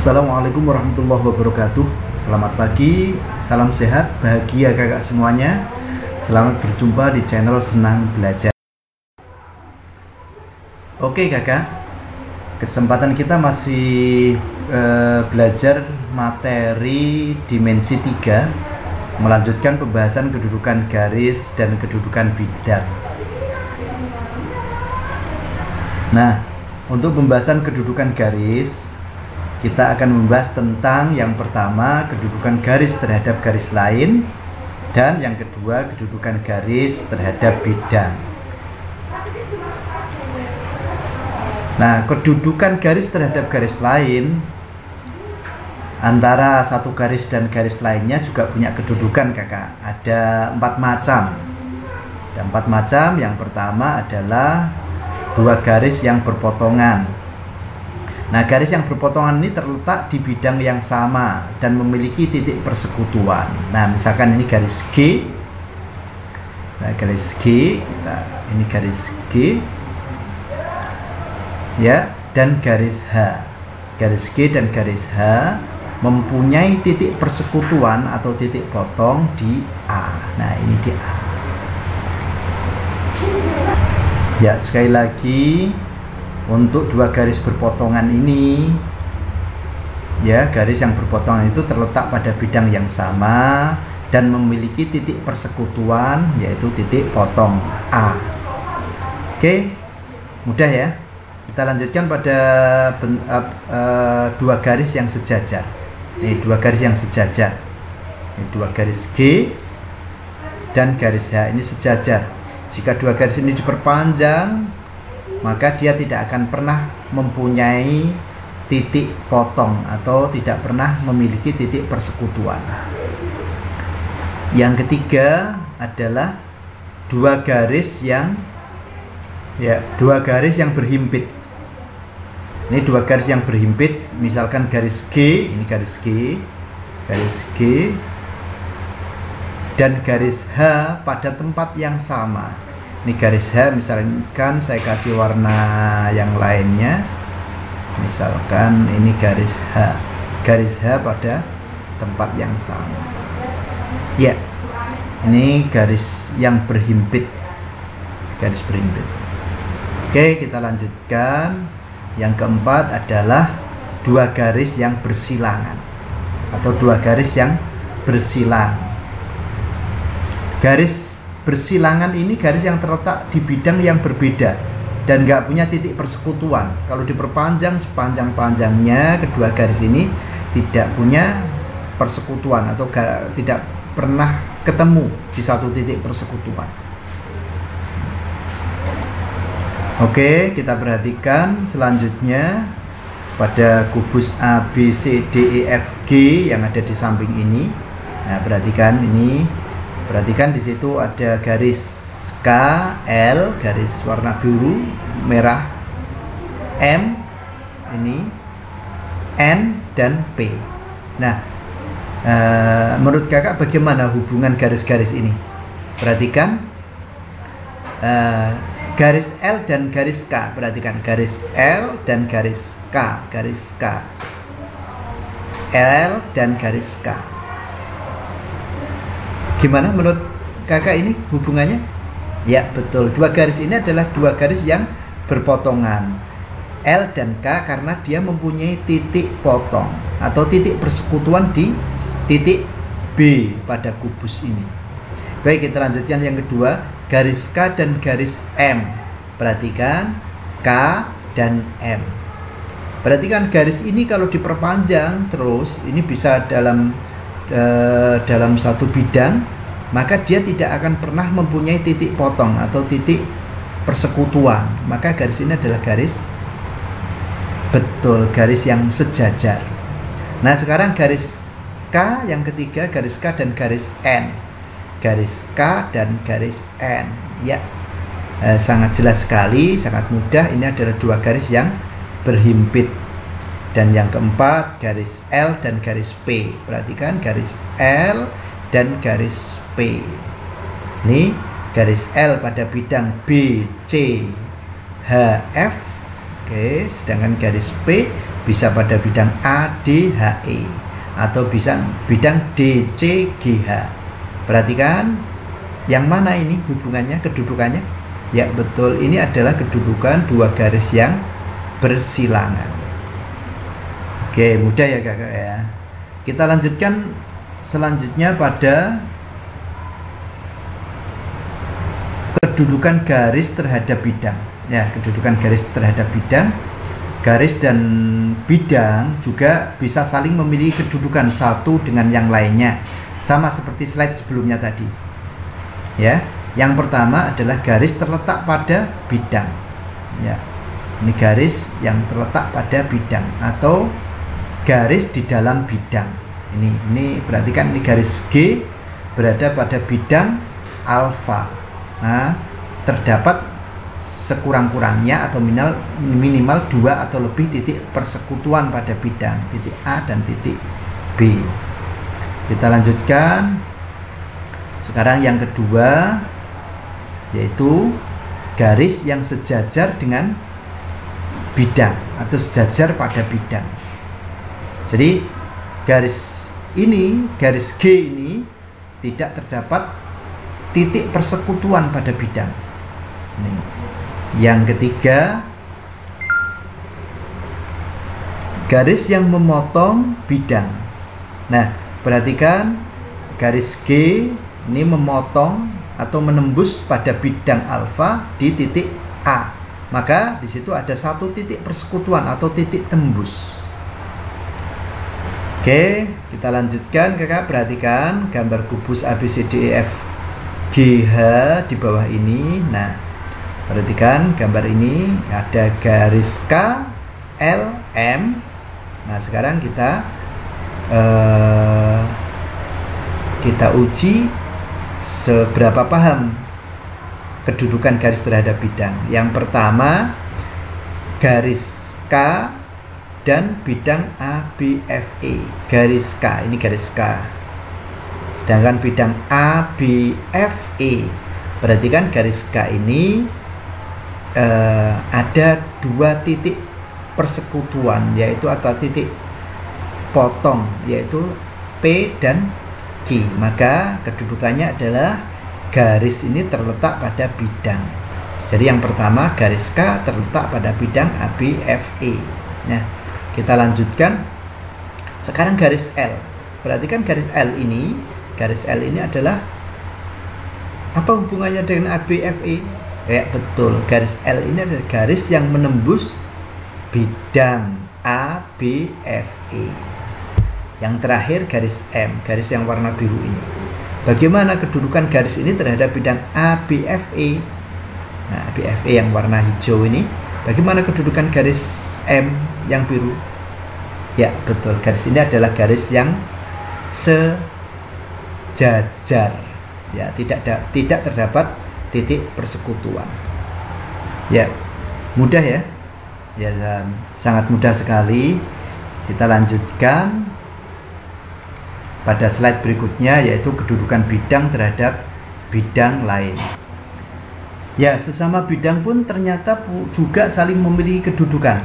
Assalamualaikum warahmatullahi wabarakatuh. Selamat pagi, salam sehat, bahagia kakak semuanya. Selamat berjumpa di channel Senang Belajar. Oke kakak, kesempatan kita masih belajar materi dimensi 3, melanjutkan pembahasan kedudukan garis dan kedudukan bidang. Nah, untuk pembahasan kedudukan garis, kita akan membahas tentang yang pertama, kedudukan garis terhadap garis lain, dan yang kedua, kedudukan garis terhadap bidang. Nah, kedudukan garis terhadap garis lain antara satu garis dan garis lainnya juga punya kedudukan kakak. Ada 4 macam. Ada 4 macam. Yang pertama adalah dua garis yang berpotongan. Nah, garis yang berpotongan ini terletak di bidang yang sama dan memiliki titik persekutuan. Nah, misalkan ini garis G. Nah, garis G, ini garis G. Ya, dan garis H. Garis G dan garis H mempunyai titik persekutuan atau titik potong di A. Nah, ini di A. Ya, sekali lagi, untuk dua garis berpotongan ini, ya, garis yang berpotongan itu terletak pada bidang yang sama dan memiliki titik persekutuan, yaitu titik potong A. Oke, mudah ya. Kita lanjutkan pada dua garis yang sejajar. Ini dua garis yang sejajar. Ini dua garis G dan garis H ini sejajar. Jika dua garis ini diperpanjang, maka dia tidak akan pernah mempunyai titik potong atau tidak pernah memiliki titik persekutuan. Yang ketiga adalah dua garis yang berhimpit. Ini dua garis yang berhimpit, misalkan garis G, ini garis G, dan garis H pada tempat yang sama. Ini garis H, misalkan saya kasih warna yang lainnya, misalkan ini garis H pada tempat yang sama. Ya, ini garis yang berhimpit, garis berhimpit. Oke, kita lanjutkan. Yang keempat adalah dua garis yang bersilangan atau dua garis yang bersilang. Garis bersilangan ini garis yang terletak di bidang yang berbeda dan nggak punya titik persekutuan. Kalau diperpanjang sepanjang-panjangnya, kedua garis ini tidak punya persekutuan atau tidak pernah ketemu di satu titik persekutuan. Oke, kita perhatikan selanjutnya pada kubus A, B, C, D, E, F, G yang ada di samping ini. Nah, perhatikan ini. Perhatikan di situ ada garis K, L, garis warna biru, merah, M, ini, N, dan P. Nah, menurut kakak bagaimana hubungan garis-garis ini? Perhatikan garis L dan garis K. Perhatikan garis L dan garis K, garis K, L dan garis K. Gimana menurut kakak ini hubungannya? Ya, betul. Dua garis ini adalah dua garis yang berpotongan, L dan K, karena dia mempunyai titik potong atau titik persekutuan di titik B pada kubus ini. Baik, kita lanjutkan yang kedua, garis K dan garis M. Perhatikan K dan M. Perhatikan garis ini kalau diperpanjang terus, ini bisa dalam satu bidang, maka dia tidak akan pernah mempunyai titik potong atau titik persekutuan. Maka garis ini adalah garis yang sejajar. Nah, sekarang garis K yang ketiga, garis K dan garis N. Garis K dan garis N. Ya, sangat jelas sekali, sangat mudah. Ini adalah dua garis yang berhimpit. Dan yang keempat, garis L dan garis P. Perhatikan garis L dan garis P. Ini garis L pada bidang B, C, H, F, Oke, sedangkan garis P bisa pada bidang A, D, H, E atau bisa bidang D, C, G, H. Perhatikan yang mana ini hubungannya, kedudukannya. Ya betul, ini adalah kedudukan dua garis yang bersilangan. Oke, mudah ya kakak ya. Kita lanjutkan selanjutnya pada kedudukan garis terhadap bidang. Ya, kedudukan garis terhadap bidang. Garis dan bidang juga bisa saling memiliki kedudukan satu dengan yang lainnya, sama seperti slide sebelumnya tadi. Ya, yang pertama adalah garis terletak pada bidang. Ya, ini garis yang terletak pada bidang atau garis di dalam bidang. Ini perhatikan, ini garis G berada pada bidang alfa. Nah, terdapat sekurang-kurangnya atau minimal dua atau lebih titik persekutuan pada bidang, titik A dan titik B. Kita lanjutkan. Sekarang yang kedua, yaitu garis yang sejajar dengan bidang atau sejajar pada bidang. Jadi garis ini, garis G ini tidak terdapat titik persekutuan pada bidang. Yang ketiga, garis yang memotong bidang. Nah, perhatikan garis G ini memotong atau menembus pada bidang alfa di titik A. Maka di situ ada satu titik persekutuan atau titik tembus. Oke, kita lanjutkan kakak. Perhatikan gambar kubus ABCDEF GH di bawah ini. Nah, perhatikan gambar ini ada garis K, L, M. Nah, sekarang kita uji seberapa paham kedudukan garis terhadap bidang. Yang pertama, garis K dan bidang ABFE. Garis K, ini garis K. Sedangkan bidang ABFE, perhatikan garis K ini ada dua titik persekutuan, yaitu atau titik potong, yaitu P dan Q. Maka kedudukannya adalah garis ini terletak pada bidang. Jadi yang pertama, garis K terletak pada bidang ABFE. Nah, kita lanjutkan. Sekarang garis L. Perhatikan garis L ini. Garis L ini adalah apa hubungannya dengan ABFE? Ya betul, garis L ini adalah garis yang menembus bidang ABFE. Yang terakhir garis M, garis yang warna biru ini. Bagaimana kedudukan garis ini terhadap bidang ABFE? Nah, ABFE yang warna hijau ini, bagaimana kedudukan garis M yang biru? Ya betul, garis ini adalah garis yang sejajar. Ya, tidak terdapat titik persekutuan. Ya, mudah ya. Ya, sangat mudah sekali. Kita lanjutkan pada slide berikutnya, yaitu kedudukan bidang terhadap bidang lain. Ya, sesama bidang pun ternyata juga saling memiliki kedudukan.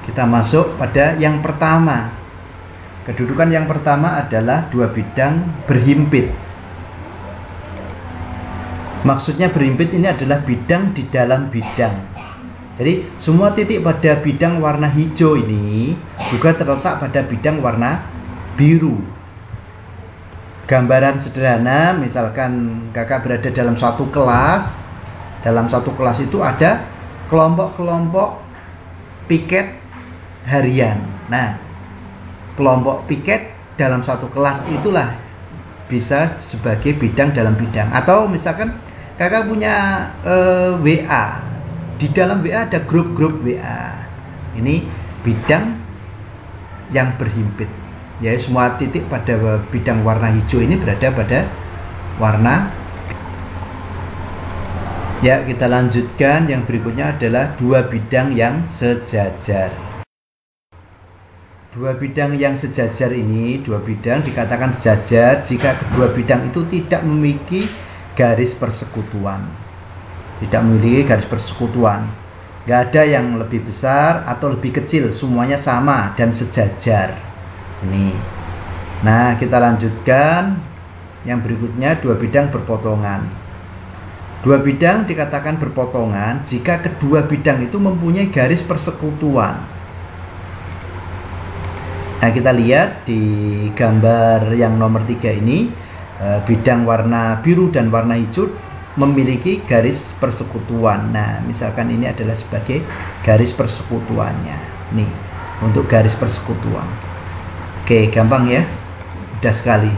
Kita masuk pada yang pertama. Kedudukan yang pertama adalah dua bidang berhimpit. Maksudnya berhimpit ini adalah bidang di dalam bidang. Jadi semua titik pada bidang warna hijau ini juga terletak pada bidang warna biru. Gambaran sederhana, misalkan kakak berada dalam satu kelas. Dalam satu kelas itu ada kelompok-kelompok piket harian. Nah, kelompok piket dalam satu kelas itulah bisa sebagai bidang dalam bidang. Atau misalkan kakak punya WA, di dalam WA ada grup-grup WA. Ini bidang yang berhimpit. Ya, semua titik pada bidang warna hijau ini berada pada warna. Ya, kita lanjutkan. Yang berikutnya adalah dua bidang yang sejajar. Dua bidang yang sejajar ini, dua bidang dikatakan sejajar jika kedua bidang itu tidak memiliki garis persekutuan. Tidak memiliki garis persekutuan. nggak ada yang lebih besar atau lebih kecil, semuanya sama dan sejajar. Ini. Nah, kita lanjutkan yang berikutnya, dua bidang berpotongan. Dua bidang dikatakan berpotongan jika kedua bidang itu mempunyai garis persekutuan. Nah, kita lihat di gambar yang nomor 3 ini, bidang warna biru dan warna hijau memiliki garis persekutuan. Nah, misalkan ini adalah sebagai garis persekutuannya. Nih, untuk garis persekutuan. Oke, gampang ya. Mudah sekali.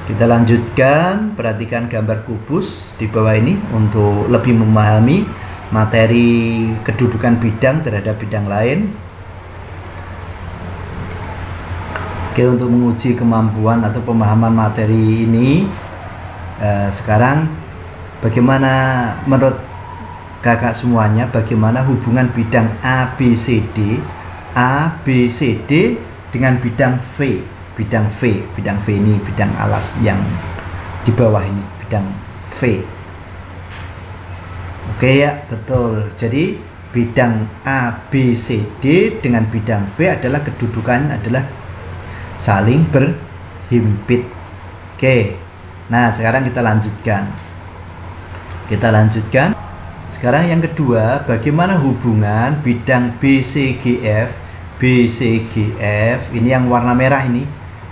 Kita lanjutkan, perhatikan gambar kubus di bawah ini untuk lebih memahami materi kedudukan bidang terhadap bidang lain. Oke, untuk menguji kemampuan atau pemahaman materi ini, sekarang bagaimana menurut kakak semuanya, bagaimana hubungan bidang ABCD dengan bidang V? Bidang V ini bidang alas yang di bawah ini, bidang V. Oke ya, betul. Jadi bidang ABCD dengan bidang V adalah kedudukan adalah saling berhimpit. Oke. Nah, sekarang kita lanjutkan. Sekarang yang kedua, bagaimana hubungan bidang BCGF ini yang warna merah ini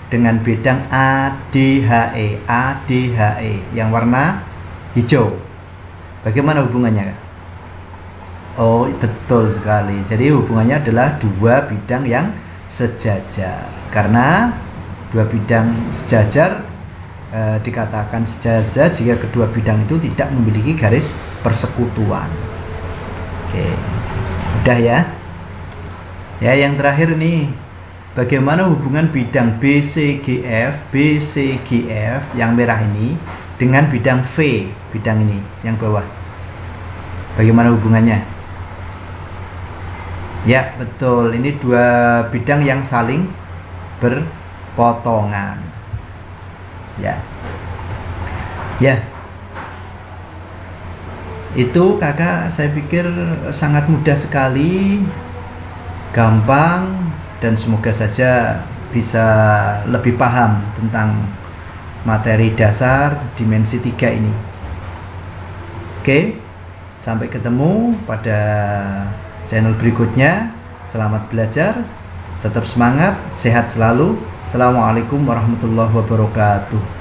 dengan bidang ADHE yang warna hijau. Bagaimana hubungannya? Oh, betul sekali. Jadi hubungannya adalah dua bidang yang sejajar. Karena dua bidang sejajar dikatakan sejajar jika kedua bidang itu tidak memiliki garis persekutuan. Oke, udah ya. Ya, yang terakhir nih, bagaimana hubungan bidang BCGF yang merah ini dengan bidang V, bidang ini yang bawah. Bagaimana hubungannya? Ya, betul. Ini dua bidang yang saling berpotongan. Ya. Itu kakak saya pikir sangat mudah sekali, gampang, dan semoga saja bisa lebih paham tentang materi dasar dimensi 3 ini. Oke, sampai ketemu pada channel berikutnya. Selamat belajar, tetap semangat, sehat selalu. Assalamualaikum warahmatullahi wabarakatuh.